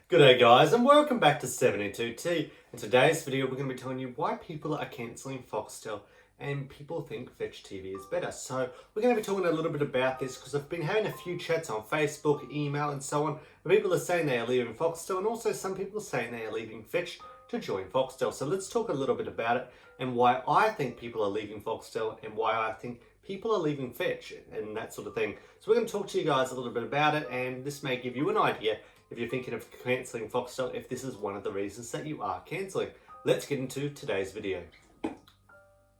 G'day guys and welcome back to 72T. In today's video we're going to be telling you why people are cancelling Foxtel and people think Fetch TV is better. So we're going to be talking a little bit about this because I've been having a few chats on Facebook, email and so on where people are saying they are leaving Foxtel and also some people are saying they are leaving Fetch to join Foxtel. So let's talk a little bit about it and why I think people are leaving Foxtel and why I think people are leaving Fetch and that sort of thing. So we're going to talk to you guys a little bit about it and this may give you an idea if you're thinking of cancelling Foxtel, if this is one of the reasons that you are cancelling. Let's get into today's video.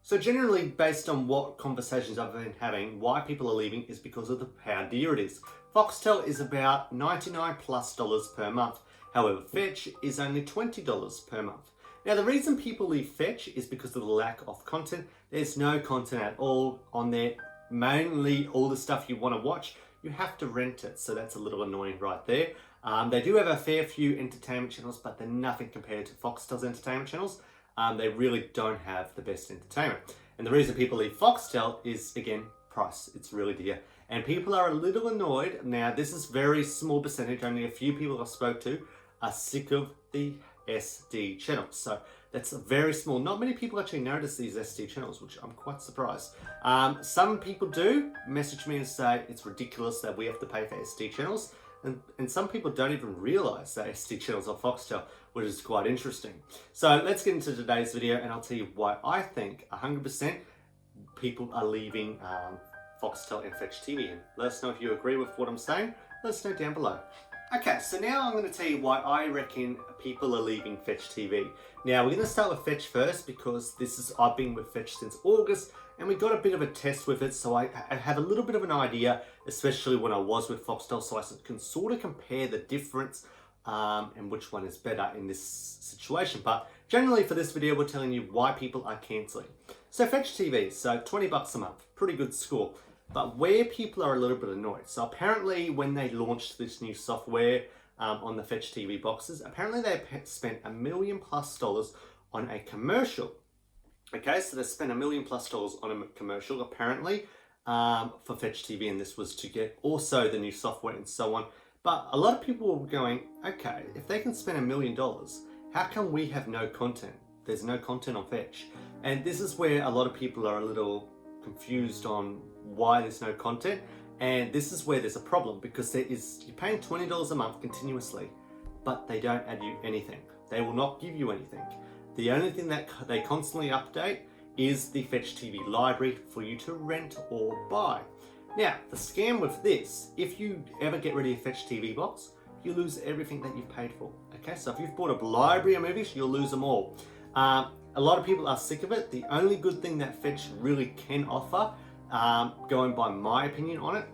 So generally, based on what conversations I've been having, why people are leaving is because of how dear it is. Foxtel is about $99+ per month. However, Fetch is only $20 per month. Now, the reason people leave Fetch is because of the lack of content. There's no content at all on there. Mainly all the stuff you want to watch, you have to rent it. So that's a little annoying right there. They do have a fair few entertainment channels, but they're nothing compared to Foxtel's entertainment channels. They really don't have the best entertainment. And the reason people leave Foxtel is, again, price. It's really dear. And people are a little annoyed. Now, this is very small percentage. Only a few people I spoke to are sick of the SD channels. So that's very small. Not many people actually notice these SD channels, which I'm quite surprised. Some people do message me and say it's ridiculous that we have to pay for SD channels. And some people don't even realize that SD channels are Foxtel, which is quite interesting. So let's get into today's video and I'll tell you why I think 100% people are leaving Foxtel and Fetch TV. And let us know if you agree with what I'm saying. Let us know down below. Okay, so now I'm going to tell you why I reckon people are leaving Fetch TV. Now we're going to start with Fetch first because I've been with Fetch since August and we got a bit of a test with it, so I have a little bit of an idea, especially when I was with Foxtel, so I can sort of compare the difference and which one is better in this situation. But generally for this video, we're telling you why people are cancelling. So Fetch TV, so $20 a month, pretty good score. But where people are a little bit annoyed, so apparently when they launched this new software on the Fetch TV boxes, apparently they spent $1 million+ on a commercial. Okay, so they spent $1 million+ on a commercial apparently for Fetch TV, and this was to get also the new software and so on. But a lot of people were going, okay, if they can spend $1 million, how come we have no content? There's no content on Fetch. And this is where a lot of people are a little confused on why there's no content. And this is where there's a problem because you're paying $20 a month continuously, but they don't add you anything. They will not give you anything. The only thing that they constantly update is the Fetch TV library for you to rent or buy. Now, the scam with this, if you ever get rid of your Fetch TV box, you lose everything that you've paid for. Okay, so if you've bought a library of movies, you'll lose them all. A lot of people are sick of it. The only good thing that Fetch really can offer, going by my opinion on it,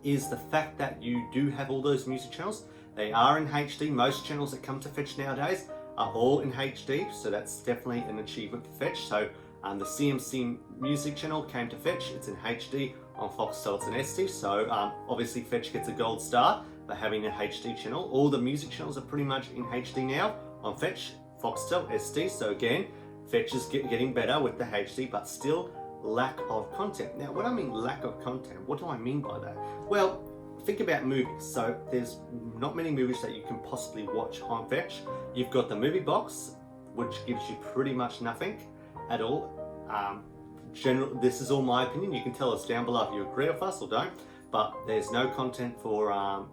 is the fact that you do have all those music channels. They are in HD. Most channels that come to Fetch nowadays are all in HD, so that's definitely an achievement for Fetch. So the CMC music channel came to Fetch, it's in HD. On Foxtel it's in SD, so obviously Fetch gets a gold star for having an HD channel. All the music channels are pretty much in HD now on Fetch, Foxtel, SD, so again, Fetch is getting better with the HD, but still lack of content. Now, when I mean lack of content, what do I mean by that? Well, think about movies. So there's not many movies that you can possibly watch on Fetch. You've got the movie box, which gives you pretty much nothing at all. This is all my opinion. You can tell us down below if you agree with us or don't, but there's no content for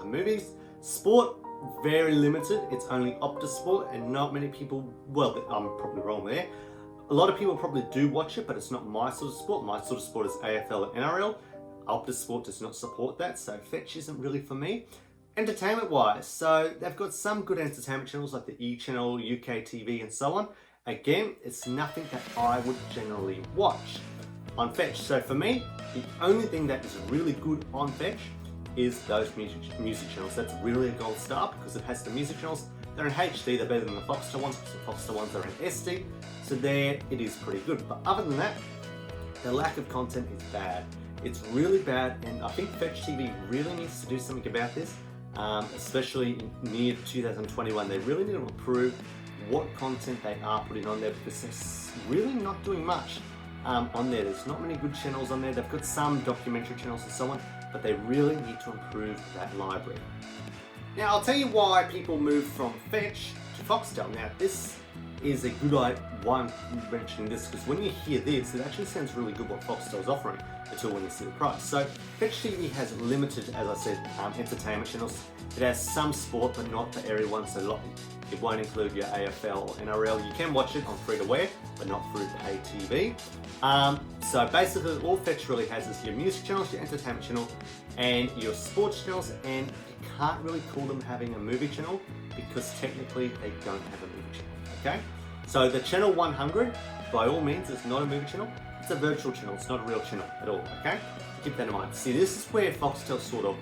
movies. Sport, very limited. It's only Optus Sport and not many people, well, I'm probably wrong there. A lot of people probably do watch it, but it's not my sort of sport. My sort of sport is AFL and NRL. Optus Sport does not support that, so Fetch isn't really for me. Entertainment wise, so they've got some good entertainment channels like the E Channel, UK TV and so on. Again, it's nothing that I would generally watch on Fetch. So for me, the only thing that is really good on Fetch is those music channels. That's really a gold star because it has the music channels. They're in HD, they're better than the Foxtel ones because the Foxtel ones are in SD. So there, it is pretty good. But other than that, the lack of content is bad. It's really bad, and I think Fetch TV really needs to do something about this, especially near 2021. They really need to improve what content they are putting on there because they're really not doing much on there. There's not many good channels on there. They've got some documentary channels and so on, but they really need to improve that library. Now I'll tell you why people move from Fetch to Foxtel. Now this is a good one mentioning this, because when you hear this, it actually sounds really good what Foxtel is offering until when you see the price. So Fetch TV has limited, as I said, entertainment channels. It has some sport, but not for everyone. So it won't include your AFL or NRL. You can watch it on free-to-wear, but not through pay TV. So basically, all Fetch really has is your music channels, your entertainment channel, and your sports channels. And you can't really call them having a movie channel because technically they don't have a movie channel. Okay, so the channel 100, by all means, is not a movie channel. It's a virtual channel. It's not a real channel at all. Okay, keep that in mind. See, this is where Foxtel sort of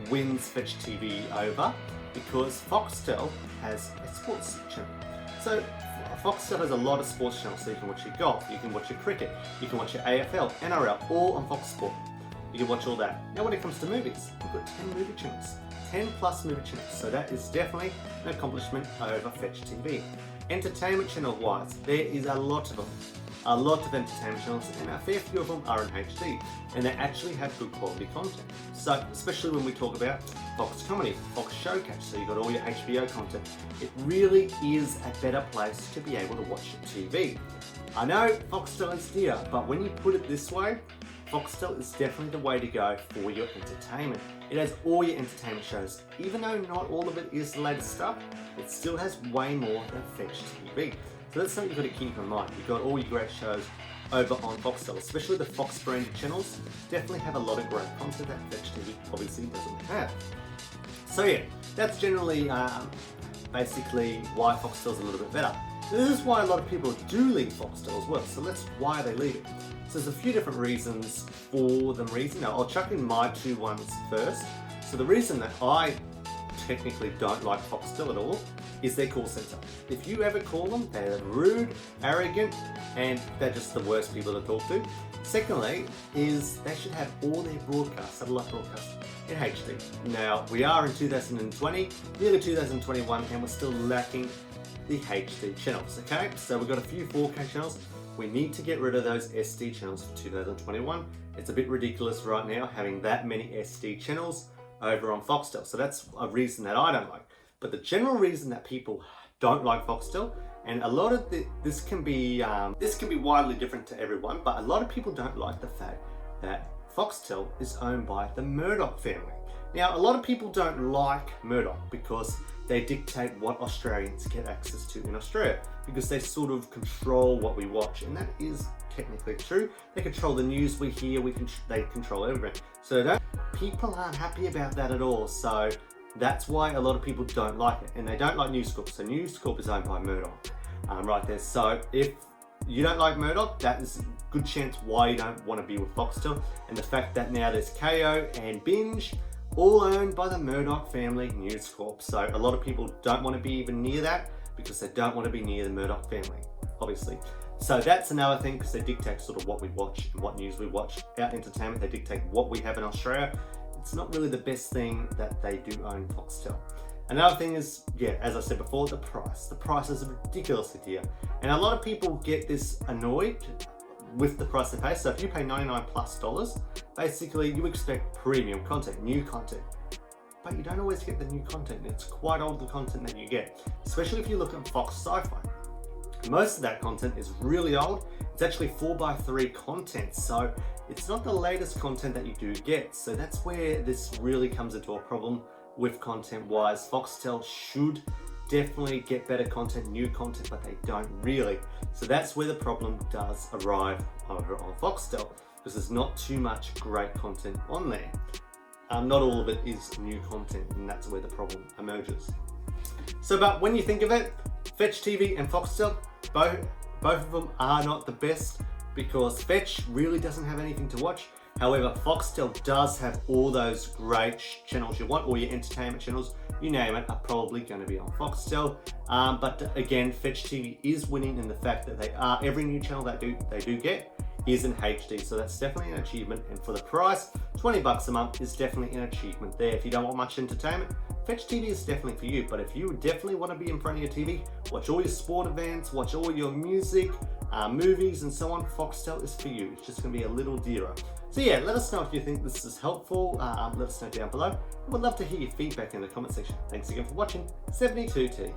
wins Fetch TV over, because Foxtel has a sports channel. So Foxtel has a lot of sports channels. So you can watch your golf, you can watch your cricket, you can watch your AFL, NRL, all on Fox Sport. You can watch all that. Now, when it comes to movies, we've got 10 movie channels. 10 plus movie channels. So that is definitely an accomplishment over Fetch TV. Entertainment channel wise, there is a lot of them. A lot of entertainment channels, and a fair few of them are in HD, and they actually have good quality content. So, especially when we talk about Fox Comedy, Fox Showcase, so you've got all your HBO content. It really is a better place to be able to watch your TV. I know Foxtel is dear, but when you put it this way, Foxtel is definitely the way to go for your entertainment. It has all your entertainment shows. Even though not all of it is the latest stuff, it still has way more than Fetch TV. So that's something you've got to keep in mind. You've got all your great shows over on Foxtel, especially the Fox branded channels. Definitely have a lot of great content that Fetch TV obviously doesn't have. So yeah, that's generally basically why Foxtel's a little bit better. This is why a lot of people do leave Foxtel as well. So that's why they leave it. So there's a few different reasons for them leaving. Now I'll chuck in my two ones first. So the reason that I technically don't like Foxtel at all is their call center. If you ever call them, they're rude, arrogant, and they're just the worst people to talk to. Secondly, is they should have all their broadcasts, satellite broadcasts, in HD. Now, we are in 2020, nearly 2021, and we're still lacking the HD channels, okay? So we've got a few 4K channels. We need to get rid of those SD channels for 2021. It's a bit ridiculous right now having that many SD channels over on Foxtel. So that's a reason that I don't like. But the general reason that people don't like Foxtel, and a lot of this can be widely different to everyone, but a lot of people don't like the fact that Foxtel is owned by the Murdoch family. Now, a lot of people don't like Murdoch because they dictate what Australians get access to in Australia, because they sort of control what we watch, and that is technically true. They control the news we hear, they control everything. So people aren't happy about that at all. So that's why a lot of people don't like it, and they don't like News Corp. So News Corp is owned by Murdoch, right there. So if you don't like Murdoch, that is a good chance why you don't want to be with Foxtel. And the fact that now there's KO and Binge, all owned by the Murdoch family, News Corp. So a lot of people don't want to be even near that because they don't want to be near the Murdoch family, obviously. So that's another thing, because they dictate sort of what we watch and what news we watch. Our entertainment, they dictate what we have in Australia. It's not really the best thing that they do own Foxtel. Another thing is, yeah, as I said before, the price. The price is ridiculously dear. And a lot of people get this annoyed with the price they pay. So if you pay $99+, basically you expect premium content, new content. But you don't always get the new content. It's quite old, the content that you get, especially if you look at Fox Sci-Fi. Most of that content is really old. It's actually 4x3 content, so it's not the latest content that you do get. So that's where this really comes into a problem with content-wise. Foxtel should definitely get better content, new content, but they don't really. So that's where the problem does arrive over on Foxtel, because there's not too much great content on there. Not all of it is new content, and that's where the problem emerges. So, but when you think of it, Fetch TV and Foxtel, both of them are not the best, because Fetch really doesn't have anything to watch. However, Foxtel does have all those great channels you want, all your entertainment channels, you name it, are probably going to be on Foxtel. But again, Fetch TV is winning in the fact that every new channel that they do get is in HD. So that's definitely an achievement. And for the price, $20 a month is definitely an achievement there. If you don't want much entertainment, Fetch TV is definitely for you. But if you definitely want to be in front of your TV, watch all your sport events, watch all your music, movies and so on, Foxtel is for you. It's just going to be a little dearer. So yeah, let us know if you think this is helpful. Let us know down below. We'd love to hear your feedback in the comment section. Thanks again for watching 72T.